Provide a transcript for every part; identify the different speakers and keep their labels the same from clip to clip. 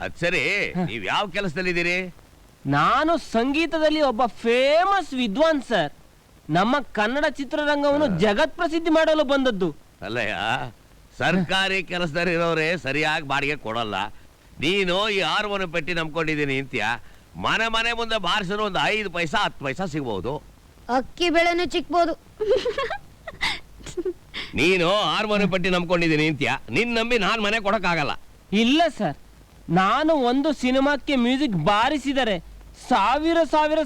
Speaker 1: ಅದ್ ಸರಿ, ನೀವ್ ಯಾವ ಕೆಲಸದಲ್ಲಿದ್ದೀರಿ?
Speaker 2: ನಾನು ಸಂಗೀತದಲ್ಲಿ ಒಬ್ಬ ಫೇಮಸ್ ವಿದ್ವಾನ್ ಸರ್. ನಮ್ಮ ಕನ್ನಡ ಚಿತ್ರರಂಗವನ್ನು ಜಗತ್ ಪ್ರಸಿದ್ಧಿ ಮಾಡಲು ಬಂದದ್ದು.
Speaker 1: ಅಲ್ಲಯ್ಯ, ಸರ್ಕಾರಿ ಕೆಲಸದಲ್ಲಿರೋರೇ ಸರಿಯಾಗಿ ಬಾಡಿಗೆ ಕೊಡಲ್ಲ. ನೀನು ಈ ಹಾರ್ಮೋನಿಯಂ ಪೆಟ್ಟಿ ನಂಬ್ಕೊಂಡಿದ್ದೀನಿ ಅಂತ್ಯ. ಮನೆ ಮನೆ ಮುಂದೆ ಬಾರಿಸಿದ್ರು ಒಂದು 5 ಪೈಸಾ 10 ಪೈಸಾ ಸಿಗ್ಬಹುದು.
Speaker 3: ಅಕ್ಕಿ ಬೆಳೆನೂ ಚಿಕ್ಬೋದು.
Speaker 1: ನೀನು ಹಾರ್ಮೋನಿಯಂ ಪೆಟ್ಟಿ ನಂಬ್ಕೊಂಡಿದ್ದೀನಿ ಅಂತ್ಯ. ನಿನ್ ನಂಬಿ ನಾನ್ ಮನೆ ಕೊಡಕ್ಕಾಗಲ್ಲ.
Speaker 2: ಇಲ್ಲ ಸರ್, ನಾನು ಒಂದು ಸಿನಿಮಾಕ್ಕೆ ಮ್ಯೂಸಿಕ್ ಬಾರಿಸಿದರೆ ಸಾವಿರ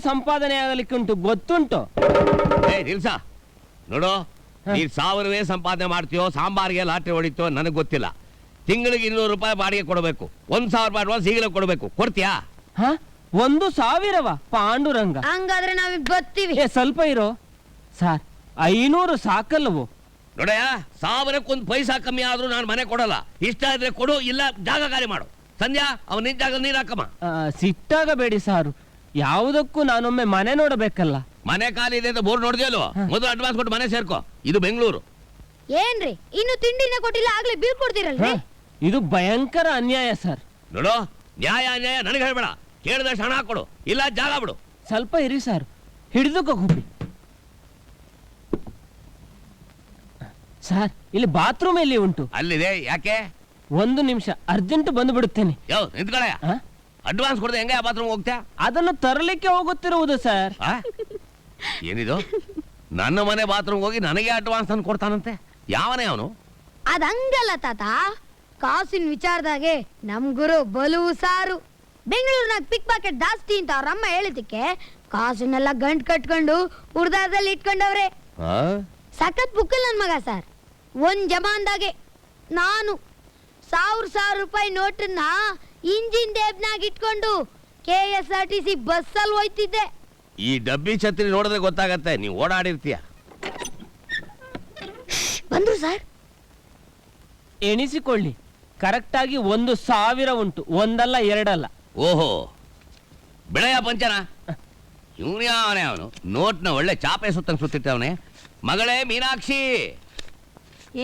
Speaker 2: ಸಂಪಾದನೆ ಆಗಲಿಕ್ಕೆ ಉಂಟು, ಗೊತ್ತುಂಟು?
Speaker 1: ನಿಲ್ಸ ನೋಡು, ನೀನ್ 1000 ಸಂಪಾದನೆ ಮಾಡ್ತೀಯೋ, ಸಾಂಬಾರ್ಗೆ ಲಾಟ್ರಿ ಹೊಡಿತೀಯೋ ನನಗೆ ಗೊತ್ತಿಲ್ಲ. ತಿಂಗಳಿಗೆ 200 ರೂಪಾಯಿ ಬಾಡಿಗೆ ಕೊಡಬೇಕು. 1000 ರೂಪಾಯಿ ಅಡ್ವಾನ್ಸ್ ಈಗಲೇ ಕೊಡಬೇಕು. ಕೊಡ್ತೀಯಾ?
Speaker 2: 1,000ವಾ? ಪಾಂಡುರಂಗ,
Speaker 3: ಹಂಗಾದ್ರೆ ನಾವ್ ಬರ್ತೀವಿ.
Speaker 2: ಸ್ವಲ್ಪ ಇರೋ ಸರ್, 500 ಸಾಕಲ್ಲವೋ?
Speaker 1: ನೋಡಯ್ಯ, 1000ಕ್ಕೆ ಪೈಸಾ ಕಮ್ಮಿ ಆದ್ರೂ ನಾನು ಮನೆ ಕೊಡಲ್ಲ. ಇಷ್ಟ ಇದ್ರೆ ಕೊಡು, ಇಲ್ಲ ಜಾಗ ಖಾಲಿ ಮಾಡು. ಸಂಧ್ಯಾ, ಅವನ ನಿನ್ ಜಾಗ ನೀರ್ ಹಾಕಮ್ಮ.
Speaker 2: ಸಿಟ್ಟಾಗಬೇಡಿ ಸಾರು, ಯಾವುದಕ್ಕೂ ನಾನೊಮ್ಮೆ ಮನೆ ನೋಡಬೇಕಲ್ಲ.
Speaker 1: ಮನೆ ಖಾಲಿ ಇದೆ ಅಂತ ಬೋರ್ಡ್ ನೋಡಿದ್ಯಲ್ವ? ಮೊದಲು ಅಡ್ವಾನ್ಸ್ ಕೊಟ್ಟು ಮನೆ ಸೇರ್ಕೋ. ಇದು ಬೆಂಗಳೂರು.
Speaker 3: ಏನ್ರಿ, ಇನ್ನು ತಿಂಡಿನ ಕೊಟ್ಟಿಲ್ಲ, ಆಗ್ಲೇ ಬಿಲ್ ಕೊಡ್ತೀರಲ್ರಿ?
Speaker 2: ಇದು ಭಯಂಕರ ಅನ್ಯಾಯ ಸರ್.
Speaker 1: ನೋಡು, ನ್ಯಾಯ ಅನ್ಯಾಯ ನನಗೆ ಹೇಳ್ಬೇಡ. ಕೇಳಿದಷ್ಟು ಹಣ ಕೊಡು, ಇಲ್ಲ ಜಾಗ ಬಿಡು.
Speaker 2: ಸ್ವಲ್ಪ ಇರಿ ಸರ್, ಹಿಡಿದುಕೋಗಿ ಸರ್. ಇಲ್ಲಿ ಬಾತ್ರೂಮ್ ಎಲ್ಲಿ ಉಂಟು?
Speaker 1: ಅಲ್ಲಿದೆ. ಯಾಕೆ?
Speaker 2: 1 ನಿಮಿಷ, ಅರ್ಜೆಂಟ್ ಬಂದು ಬಿಡುತ್ತೇನೆ.
Speaker 1: ನಿಂತ್ಕೊಳ್ಳ. ಅಡ್ವಾನ್ಸ್ ಕೊಡದೆ ಹೆಂಗೆ ಬಾತ್ರೂಮ್ ಹೋಗ್ತಾ?
Speaker 2: ಅದನ್ನು ತರಲಿಕ್ಕೆ ಹೋಗುತ್ತಿರುವುದು ಸರ್.
Speaker 1: ಏನಿದು? ನನ್ನ ಮನೆ ಬಾತ್ರೂಮ್ ಹೋಗಿ ನನಗೆ ಅಡ್ವಾನ್ಸ್ ಅನ್ನು ಕೊಡ್ತಾನಂತೆ. ಯಾವನೇ ಅವನು?
Speaker 3: ಅದಂಗಲ್ಲ ತಾತ, ಕಾಸಿನ ವಿಚಾರದಾಗೆ ನಮ್ ಗುರು ಬಲು ಸಾರು. ಬೆಂಗಳೂರಿನಾಗ ಪಿಕ್ ಪಾಕೆಟ್ ಜಾಸ್ತಿ ಅಂತ ಅವ್ರಮ್ಮ ಹೇಳಿದಕ್ಕೆ ಕಾಸನ್ನೆಲ್ಲ ಗಂಟ್ ಕಟ್ಕೊಂಡು ಉರ್ದಾರದಲ್ಲಿ ಇಟ್ಕೊಂಡವ್ರೆ. ಸಖತ್ ಬುಕ್ಕಲ್ ನನ್ ಮಗ ಸರ್. ಒಂದ್ ಜಮಾನ್ದಾಗೆ ನಾನು 1000 ರೂಪಾಯಿ ನೋಟನ್ನ ಇಂಜಿನ್ ದೇಬ್ನಾಗ ಇಟ್ಕೊಂಡು KSRTC ಬಸ್ಸಲ್ಲಿ ಹೋಯ್ತಿದ್ದೆ.
Speaker 1: ಈ ಡಬ್ಬಿ ಛತ್ರಿ ನೋಡಿದ್ರೆ ಗೊತ್ತಾಗತ್ತೆ ನೀವು ಓಡಾಡಿರ್ತೀಯ.
Speaker 3: ಬಂದ್ರು ಸರ್.
Speaker 2: ಎಣಿಸಿಕೊಳ್ಳಿ, ಕರೆಕ್ಟ್ ಆಗಿ 1,000 ಉಂಟು, ಒಂದಲ್ಲ ಎರಡಲ್ಲ.
Speaker 1: ಓಹೋ, ಬೆಳೆಯ ಪಂಚನ. ಇವನೇ ಅವನು ನೋಟ್ನ ಒಳ್ಳೆ ಚಾಪೆ ಸುತ್ತಂಗ್ ಸುತ್ತಿಟ್ಟವನೆ. ಮಗಳೇ ಮೀನಾಕ್ಷಿ,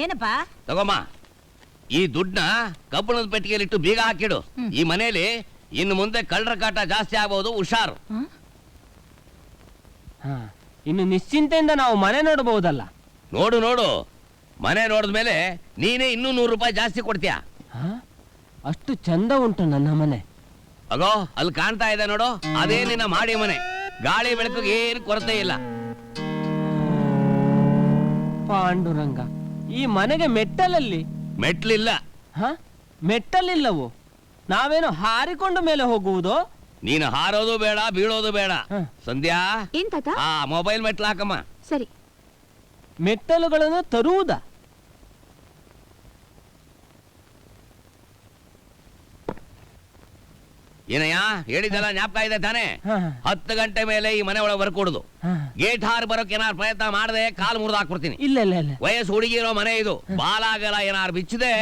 Speaker 4: ಏನಪ್ಪ?
Speaker 1: ತಗೋಮ್ಮ, ಈ ದುಡ್ಡನ್ನ ಕಬ್ಬಣದ ಪೆಟ್ಟಿಗೆಲಿಟ್ಟು ಬೀಗ ಹಾಕಿಡು. ಈ ಮನೇಲಿ ಇನ್ನು ಮುಂದೆ ಕಳ್ಳರ ಕಾಟ ಜಾಸ್ತಿ ಆಗಬಹುದು, ಹುಷಾರು.
Speaker 2: ಇನ್ನು ನಿಶ್ಚಿಂತೆಯಿಂದ ನಾವು ಮನೆ ನೋಡಬಹುದಲ್ಲ.
Speaker 1: ನೋಡು ನೋಡು, ಮನೆ ನೋಡಿದ್ಮೇಲೆ ನೀನೇ ಇನ್ನೂ 100 ರೂಪಾಯಿ ಜಾಸ್ತಿ ಕೊಡ್ತೀಯ.
Speaker 2: ಅಷ್ಟು ಚಂದ ಉಂಟು ನನ್ನ ಮನೆ.
Speaker 1: ಅಗೋ, ಅಲ್ಲಿ ಕಾಣ್ತಾ ಇದೆ ನೋಡು, ಅದೇ ನಿನ್ನ ಮಾಡಿ ಮನೆ. ಗಾಳಿ ಬೆಳಕಿಗೆ ಏನು ಕೊರತೆ ಇಲ್ಲ.
Speaker 2: ಪಾಂಡುರಂಗ, ಈ ಮನೆಗೆ ಮೆಟ್ಟಲಲ್ಲಿ?
Speaker 1: ಮೆಟ್ಲಿಲ್ಲ.
Speaker 2: ಮೆಟ್ಟಲಿಲ್ಲವೋ? ನಾವೇನು ಹಾರಿಕೊಂಡು ಮೇಲೆ ಹೋಗುವುದು?
Speaker 1: ನೀನು ಹಾರೋದು ಬೇಡ, ಬೀಳೋದು ಬೇಡ. ಸಂಧ್ಯಾ, ಆ ಮೊಬೈಲ್ ಮೆಟ್ಲು ಹಾಕಮ್ಮ.
Speaker 3: ಸರಿ.
Speaker 2: ಮೆಟ್ಟಲುಗಳನ್ನು ತರುವುದಾ?
Speaker 1: ಏನಯ್ಯ, ಹೇಳಿದಲ್ಲ ಜ್ಞಾಪಕ ಇದೆ ತಾನೆ? 10 ಗಂಟೆ ಮೇಲೆ ಈ ಮನೆ ಒಳಗೆ ಬರ್ಕೊಡುದು. ಗೇಟ್ ಹಾರಿ ಬರೋಕೆ ಏನಾರು ಪ್ರಯತ್ನ ಮಾಡದೆ ಕಾಲು ಮುರಿದು ಹಾಕ್ಬಿಡ್ತೀನಿ.
Speaker 2: ಇಲ್ಲ ಇಲ್ಲ ಇಲ್ಲ,
Speaker 1: ವಯಸ್ಸು ಹುಡುಗಿರೋ ಮನೆ ಇದು. ಬಾಲಾಗಲ ಏನಾರು ಬಿಚ್ಚದೆ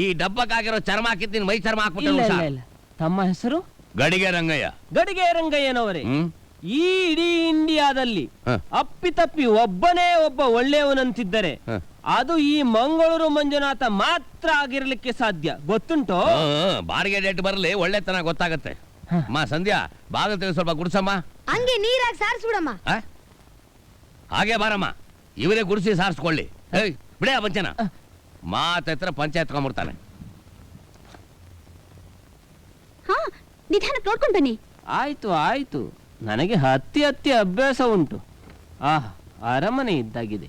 Speaker 1: ಈ ಡಬ್ಬಕ್ಕಾಗಿರೋ ಚರ್ಮ ಹಾಕಿದ್ದೀನಿ, ಮೈ ಚರ್ಮ ಹಾಕ್ಬಿಟ್ಟು.
Speaker 2: ತಮ್ಮ ಹೆಸರು?
Speaker 1: ಗಡಿಗೆ ರಂಗಯ್ಯ.
Speaker 2: ಗಡಿಗೆ ರಂಗಯ್ಯನವರೇ, ಈ ಇಡೀ ಇಂಡಿಯಾದಲ್ಲಿ ಅಪ್ಪಿತಪ್ಪಿ ಒಬ್ಬನೇ ಒಬ್ಬ ಒಳ್ಳೆಯವನಂತಿದ್ದರೆ ಅದು ಈ ಮಂಗಳೂರು ಮಂಜುನಾಥ ಮಾತ್ರ ಆಗಿರ್ಲಿಕ್ಕೆ ಸಾಧ್ಯ, ಗೊತ್ತುಂಟೋ?
Speaker 1: ಬಾಡಿಗೆ ಡೇಟ್ ಬರಲಿ, ಒಳ್ಳೆತನ ಗೊತ್ತಾಗತ್ತೆ. ಅಮ್ಮ ಸಂಧ್ಯಾ, ಬಾಗಿಲು ತೆಗೆದು ಸ್ವಲ್ಪ ಗುಡ್ಸಮ್ಮ.
Speaker 3: ಹಂಗೆ ನೀರಾಗಿ ಸಾರಿಸ್ಬಿಡಮ್ಮ.
Speaker 1: ಹಾಗೆ ಬಾರಮ್ಮ, ಇವರೇ ಗುಡಿಸಿ ಸಾರಿಸ್ಕೊಳ್ಳಿ. ಬಿಡೇ ಪಂಚನ ಮಾತ್ರ ಪಂಚಾಯತ್ ತಗೊಂಡ್ಬಿಡ್ತಾನೆ.
Speaker 3: ನಿಧಾನಕ್ಕೆ ನೋಡ್ಕೊಂಡು ಬನ್ನಿ.
Speaker 2: ಆಯ್ತು ಆಯ್ತು, ನನಗೆ ಹತ್ತಿ ಅಭ್ಯಾಸ ಉಂಟು. ಅರಮನೆ ಇದ್ದಾಗಿದೆ.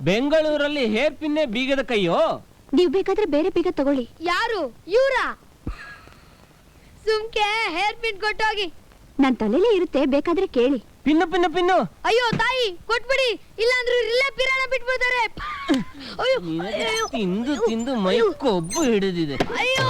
Speaker 2: ಬೆಂಗಳೂರಲ್ಲಿ ಹೇರ್ ಪಿನ್ನೆ ಬೀಗದ ಕೈಯೋ?
Speaker 3: ನೀವು ಬೇಕಾದ್ರೆ ಬೇರೆ ಬೀಗ ತಗೊಳ್ಳಿ. ಯಾರು ಇವ್ರಾ? ಸುಮ್ಕೆ ಹೇರ್ ಪಿನ್ ಕೊಟ್ಟೋಗಿ. ನನ್ ತಲೆಲೇ ಇರುತ್ತೆ, ಬೇಕಾದ್ರೆ ಕೇಳಿ.
Speaker 2: Pin pin pin.
Speaker 3: ಅಯ್ಯೋ ತಾಯಿ, ಕೊಟ್ಬಿಡಿ, ಇಲ್ಲಾಂದ್ರೆ ಇಲ್ಲೇ ಪಿರಾಣ ಬಿಟ್ಬಿಡ್ತಾರೆ.
Speaker 2: ತಿಂದು ತಿಂದು ಮೈ ಕೊಬ್ಬು ಹಿಡಿದಿದೆ.
Speaker 3: ಅಯ್ಯೋ